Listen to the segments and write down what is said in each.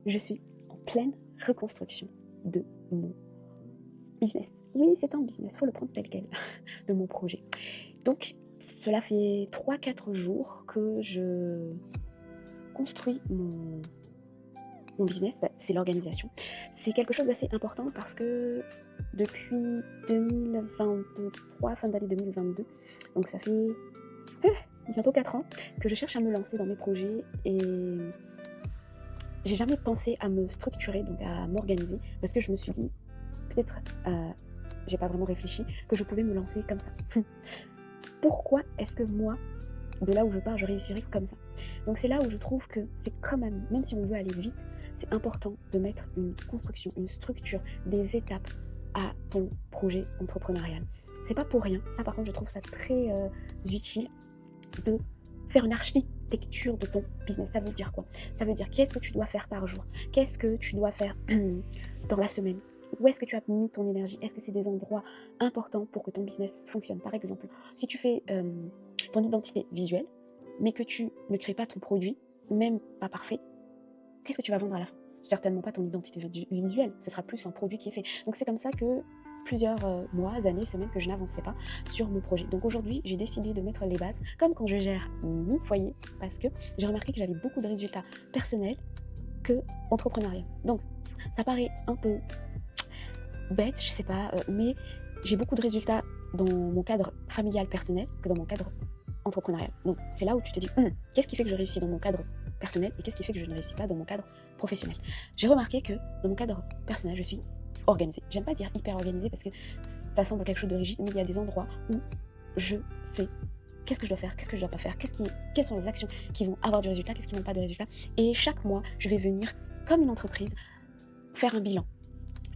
je suis en pleine reconstruction de mon business. Oui, c'est un business, faut le prendre tel quel, de mon projet. Donc, cela fait 3-4 jours que je construis mon business, c'est l'organisation. C'est quelque chose d'assez important parce que depuis 2023, fin d'année 2022, donc ça fait bientôt 4 ans que je cherche à me lancer dans mes projets et j'ai jamais pensé à me structurer, donc à m'organiser, parce que je me suis dit, peut-être, j'ai pas vraiment réfléchi, que je pouvais me lancer comme ça. Pourquoi est-ce que moi, de là où je pars, je réussirais comme ça? Donc c'est là où je trouve que c'est quand même si on veut aller vite, c'est important de mettre une construction, une structure, des étapes à ton projet entrepreneurial. C'est pas pour rien, ça par contre je trouve ça très utile de faire une architecture de ton business. Ça veut dire quoi? Ça veut dire qu'est-ce que tu dois faire par jour? Qu'est-ce que tu dois faire dans la semaine? Où est-ce que tu as mis ton énergie? Est-ce que c'est des endroits importants pour que ton business fonctionne? Par exemple, si tu fais ton identité visuelle, mais que tu ne crées pas ton produit, même pas parfait, qu'est-ce que tu vas vendre à la fin? Certainement pas ton identité visuelle, ce sera plus un produit qui est fait. Donc c'est comme ça que plusieurs mois, années, semaines que je n'avançais pas sur mon projet. Donc aujourd'hui, j'ai décidé de mettre les bases, comme quand je gère mon foyer, parce que j'ai remarqué que j'avais beaucoup de résultats personnels que entrepreneuriaux. Donc ça paraît un peu bête, je sais pas, mais j'ai beaucoup de résultats dans mon cadre familial personnel que dans mon cadre entrepreneurial. Donc c'est là où tu te dis, qu'est-ce qui fait que je réussis dans mon cadre personnel et qu'est-ce qui fait que je ne réussis pas dans mon cadre professionnel? J'ai remarqué que dans mon cadre personnel, je suis organisée. J'aime pas dire hyper organisée parce que ça semble quelque chose de rigide, mais il y a des endroits où je sais qu'est-ce que je dois faire, qu'est-ce que je dois pas faire, quelles sont les actions qui vont avoir du résultat, qu'est-ce qui n'ont pas de résultat. Et chaque mois, je vais venir, comme une entreprise, faire un bilan.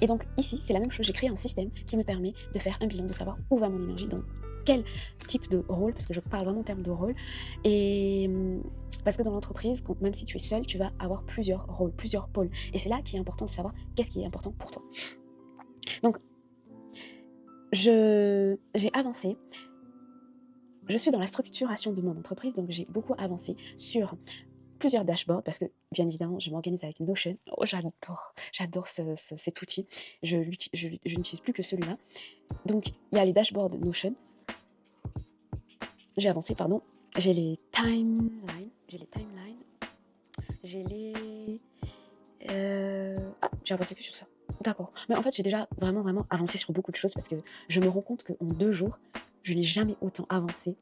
Et donc ici, c'est la même chose, j'ai créé un système qui me permet de faire un bilan, de savoir où va mon énergie, donc quel type de rôle, parce que je parle vraiment en termes de rôle, et parce que dans l'entreprise, même si tu es seul, tu vas avoir plusieurs rôles, plusieurs pôles, et c'est là qu'il est important de savoir qu'est-ce qui est important pour toi. Donc, j'ai avancé, je suis dans la structuration de mon entreprise, donc j'ai beaucoup avancé sur plusieurs dashboards, parce que bien évidemment, je m'organise avec Notion. Oh, j'adore cet outil, je n'utilise plus que celui-là. Donc, il y a les dashboards Notion. J'ai avancé, pardon. J'ai les timelines. J'ai avancé que sur ça. D'accord. Mais en fait, j'ai déjà vraiment avancé sur beaucoup de choses parce que je me rends compte qu'en 2 jours, je n'ai jamais autant avancé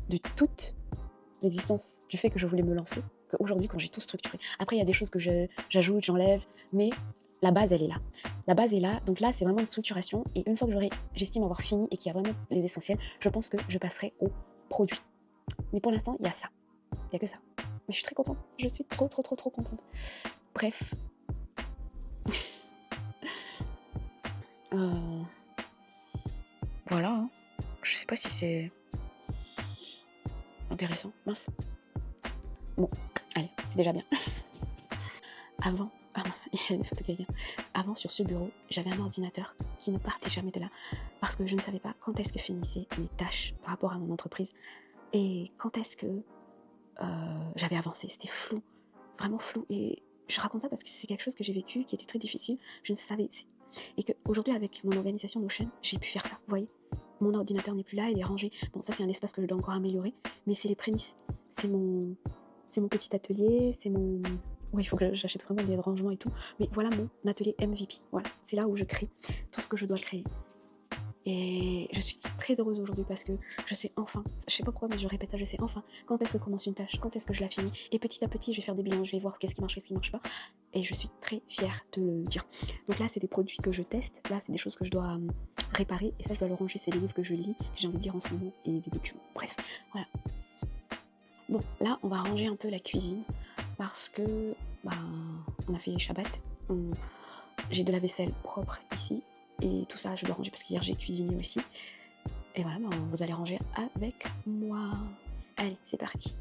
de toute l'existence du fait que je voulais me lancer qu'aujourd'hui quand j'ai tout structuré. Après, il y a des choses que j'ajoute, j'enlève, mais la base, elle est là. La base est là, donc là, c'est vraiment une structuration. Et une fois que j'estime avoir fini et qu'il y a vraiment les essentiels, je pense que je passerai au produit. Mais pour l'instant, il y a ça. Il n'y a que ça. Mais je suis très contente. Je suis trop contente. Bref. Voilà. Hein. Je sais pas si c'est intéressant. Mince. Bon, allez, c'est déjà bien. Avant, il y a des photos qui viennent. Avant, sur ce bureau, j'avais un ordinateur qui ne partait jamais de là parce que je ne savais pas quand est-ce que finissaient mes tâches par rapport à mon entreprise et quand est-ce que j'avais avancé. C'était flou, vraiment flou. Et je raconte ça parce que c'est quelque chose que j'ai vécu qui était très difficile. Je ne savais. Et qu'aujourd'hui, avec mon organisation Notion, j'ai pu faire ça. Vous voyez, mon ordinateur n'est plus là, il est rangé. Bon, ça, c'est un espace que je dois encore améliorer, mais c'est les prémices. C'est mon petit atelier, c'est mon... Oui, il faut que j'achète vraiment des rangements et tout. Mais voilà mon atelier MVP. Voilà, c'est là où je crée tout ce que je dois créer. Et je suis très heureuse aujourd'hui parce que je sais enfin, je sais pas pourquoi, mais je répète ça, je sais enfin quand est-ce que commence une tâche, quand est-ce que je la finis. Et petit à petit, je vais faire des bilans, je vais voir qu'est-ce qui marche, qu'est-ce qui marche pas. Et je suis très fière de le dire. Donc là, c'est des produits que je teste. Là, c'est des choses que je dois réparer. Et ça, je dois le ranger. C'est des livres que je lis, que j'ai envie de lire en ce moment, et des documents. Bref, voilà. Bon, là, on va ranger un peu la cuisine parce que on a fait Shabbat. J'ai de la vaisselle propre ici. Et tout ça, je dois ranger parce qu'hier, j'ai cuisiné aussi. Et voilà, vous allez ranger avec moi. Allez, c'est parti.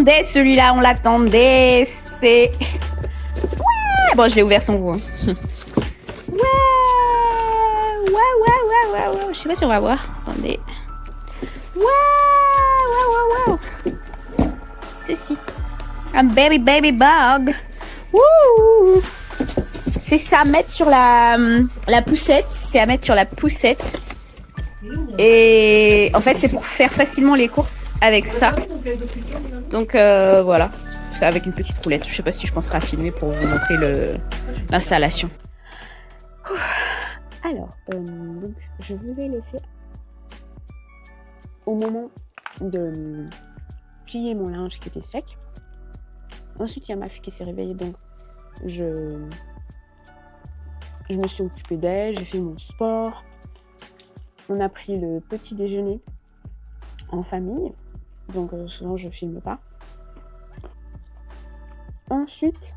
l'attendait celui-là, on l'attendait. C'est... Bon, je l'ai ouvert sans vous. Hein. Ouais. Je sais pas si on va voir. Attendez. Wow. Ceci. Un baby bug. Wouh. C'est ça à mettre sur la poussette. C'est à mettre sur la poussette. Et en fait, c'est pour faire facilement les courses avec ça. Donc voilà. C'est avec une petite roulette. Je sais pas si je penserai à filmer pour vous montrer l'installation. Alors, donc, je vous ai laissé au moment de plier mon linge qui était sec. Ensuite, il y a ma fille qui s'est réveillée, donc je me suis occupée d'elle, j'ai fait mon sport. On a pris le petit déjeuner en famille, donc souvent je filme pas. Ensuite,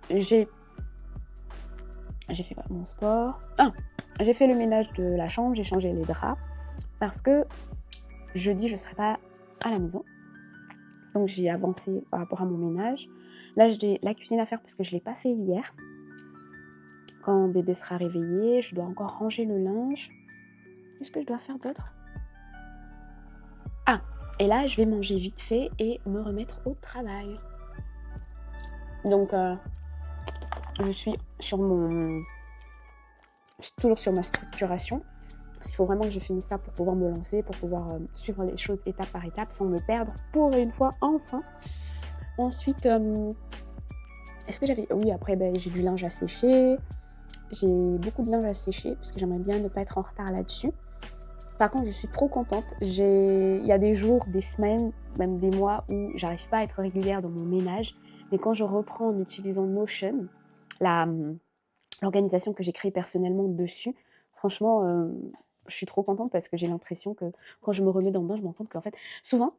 j'ai fait mon sport. J'ai fait le ménage de la chambre, j'ai changé les draps parce que jeudi je ne serai pas à la maison. Donc j'ai avancé par rapport à mon ménage. Là j'ai la cuisine à faire parce que je ne l'ai pas fait hier. Quand bébé sera réveillé, je dois encore ranger le linge. Qu'est-ce que je dois faire d'autre? Et là je vais manger vite fait et me remettre au travail. Donc je suis toujours sur ma structuration. Parce qu'il faut vraiment que je finisse ça pour pouvoir me lancer, pour pouvoir suivre les choses étape par étape sans me perdre pour une fois, enfin. Ensuite, est-ce que j'avais... Oui, après, j'ai du linge à sécher. J'ai beaucoup de linge à sécher parce que j'aimerais bien ne pas être en retard là-dessus. Par contre, je suis trop contente. Il y a des jours, des semaines, même des mois où j'arrive pas à être régulière dans mon ménage. Mais quand je reprends en utilisant Notion, l'organisation que j'ai créée personnellement dessus, franchement, je suis trop contente parce que j'ai l'impression que quand je me remets dans le bain, je me rends compte qu'en fait, souvent,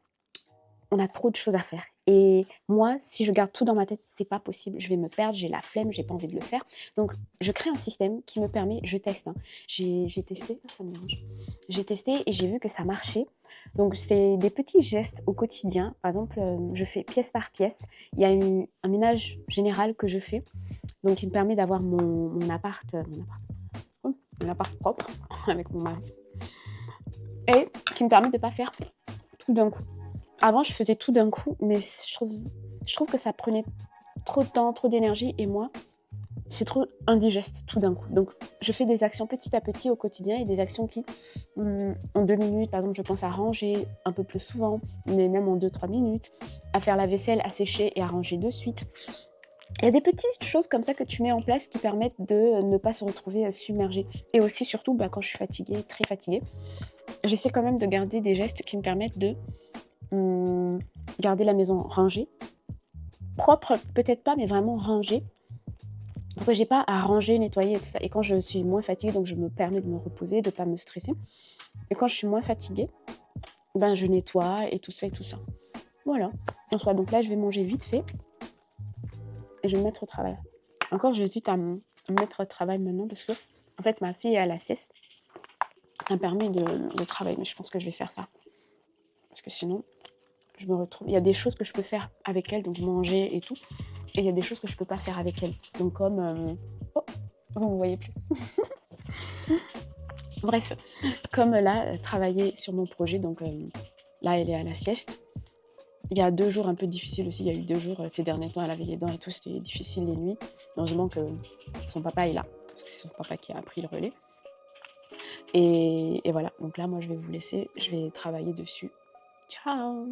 on a trop de choses à faire. Et moi, si je garde tout dans ma tête, c'est pas possible. Je vais me perdre, j'ai la flemme, j'ai pas envie de le faire. Donc, je crée un système qui me permet, je teste. Hein. J'ai testé, ça me dérange. J'ai testé et j'ai vu que ça marchait. Donc, c'est des petits gestes au quotidien. Par exemple, je fais pièce par pièce. Il y a un ménage général que je fais. Donc, qui me permet d'avoir mon appart propre avec mon mari. Et qui me permet de ne pas faire tout d'un coup. Avant, je faisais tout d'un coup, mais je trouve que ça prenait trop de temps, trop d'énergie. Et moi, c'est trop indigeste tout d'un coup. Donc, je fais des actions petit à petit au quotidien et des actions qui, en 2 minutes, par exemple, je pense à ranger un peu plus souvent, mais même en 2-3 minutes, à faire la vaisselle, à sécher et à ranger de suite. Il y a des petites choses comme ça que tu mets en place qui permettent de ne pas se retrouver submergée. Et aussi, surtout, quand je suis fatiguée, très fatiguée, j'essaie quand même de garder des gestes qui me permettent de garder la maison rangée. Propre, peut-être pas, mais vraiment rangée. Donc, j'ai pas à ranger, nettoyer et tout ça. Et quand je suis moins fatiguée, donc je me permets de me reposer, de pas me stresser. Et quand je suis moins fatiguée, je nettoie et tout ça et tout ça. Voilà. En soit, donc là, je vais manger vite fait. Et je vais me mettre au travail. Encore, j'hésite à me mettre au travail maintenant parce que, en fait, ma fille est à la sieste. Ça me permet de travailler, mais je pense que je vais faire ça. Parce que sinon, je me retrouve... Il y a des choses que je peux faire avec elle, donc manger et tout. Et il y a des choses que je peux pas faire avec elle. Donc comme... Oh, vous ne me voyez plus. Bref, comme là, travailler sur mon projet, donc là, elle est à la sieste. Il y a 2 jours un peu difficiles aussi. Il y a eu 2 jours, ces derniers temps, elle avait les dents et tout, c'était difficile les nuits. Heureusement que son papa est là, parce que c'est son papa qui a pris le relais. Et voilà, donc là, moi, je vais vous laisser. Je vais travailler dessus. Ciao!